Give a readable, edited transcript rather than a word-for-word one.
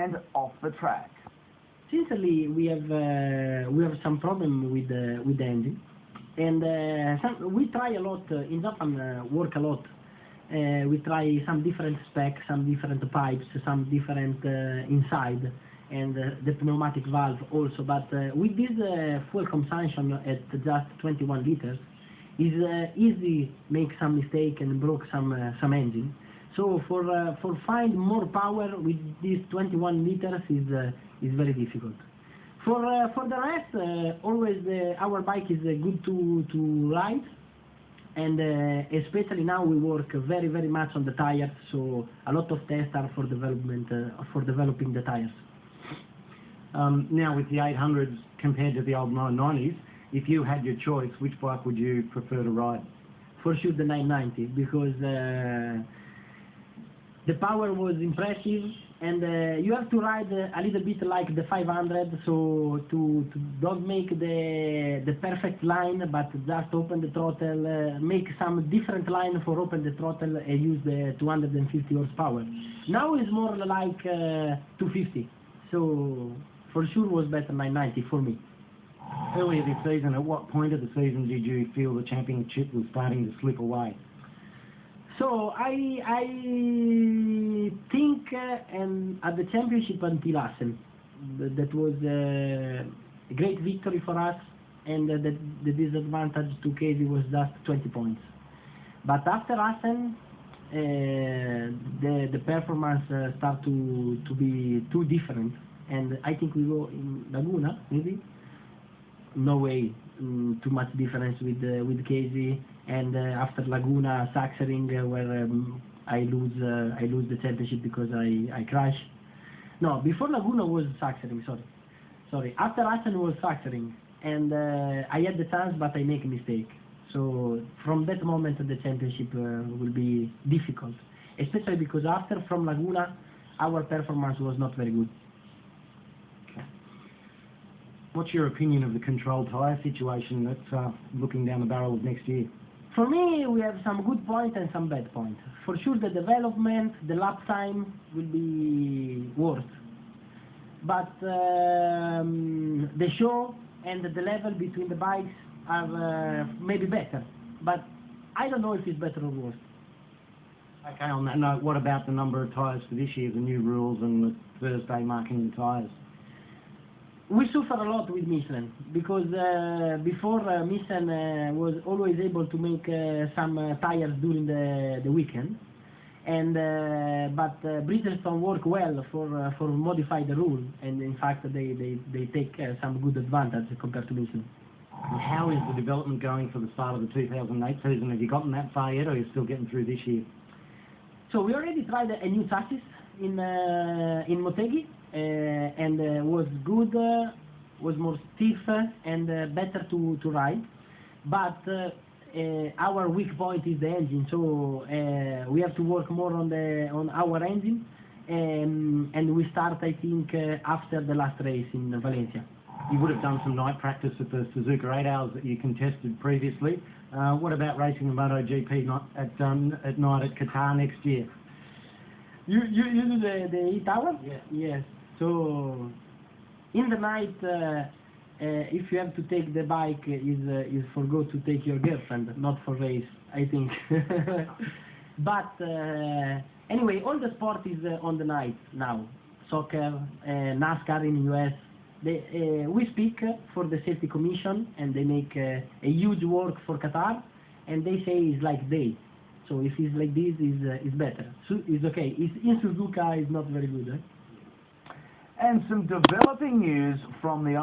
and off the track. Sincerely, we have some problem with the engine, and we try a lot in Japan. Work a lot. We try some different specs, some different pipes, some different inside, and the pneumatic valve also. But with this fuel consumption at just 21 liters, is easy make some mistake and broke some engine. So for find more power with these 21 liters is very difficult. For the rest, always our bike is good to ride, and especially now we work very much on the tires. So a lot of tests are for developing the tires. Now with the 800s compared to the old 990s, if you had your choice, which bike would you prefer to ride? For sure the 990, because the power was impressive, and you have to ride a little bit like the 500, so to don't make the perfect line, but just open the throttle, make some different line for open the throttle and use the 250 horsepower. Now it's more like 250, so for sure was better 990 for me. Earlier this season, at what point of the season did you feel the championship was starting to slip away? So I think and at the championship until Assen, that was a great victory for us, and the disadvantage to Casey was just 20 points. But after Assen, the performance start to be too different, and I think we go in Laguna maybe. No way, too much difference with Casey, and after Laguna, Sachsenring, where I lose the championship because I crash. No, before Laguna was Sachsenring. Sorry. After Assen was Sachsenring, and I had the chance, but I make a mistake. So from that moment, the championship will be difficult, especially because after from Laguna, our performance was not very good. What's your opinion of the controlled tyre situation that's looking down the barrel of next year? For me, we have some good points and some bad points. For sure, the development, the lap time will be worse. But the show and the level between the bikes are maybe better. But I don't know if it's better or worse. Okay, on that note, what about the number of tyres for this year, the new rules and the Thursday marking the tyres? We suffer a lot with Michelin, because before Michelin was always able to make some tires during the weekend, and but Bridgestone work well for modify the rule, and in fact they take some good advantage compared to Michelin. And how is the development going for the start of the 2008 season? Have you gotten that far yet, or are you still getting through this year? So we already tried a new chassis in Magee. And was good, was more stiff and better to ride, but our weak point is the engine, so we have to work more on our engine, and we start, I think, after the last race in Valencia. You would have done some night practice at the Suzuka 8 hours that you contested previously. What about racing the MotoGP at night at Qatar next year? You do the 8 hours? Yeah. Yes. So in the night, if you have to take the bike, is for go to take your girlfriend, not for race, I think. But anyway, all the sport is on the night now. Soccer, NASCAR in the US. We speak for the safety commission, and they make a huge work for Qatar, and they say it's like day. So if it's like this, is better. So it's okay. In Suzuka, it's not very good. And some developing news from the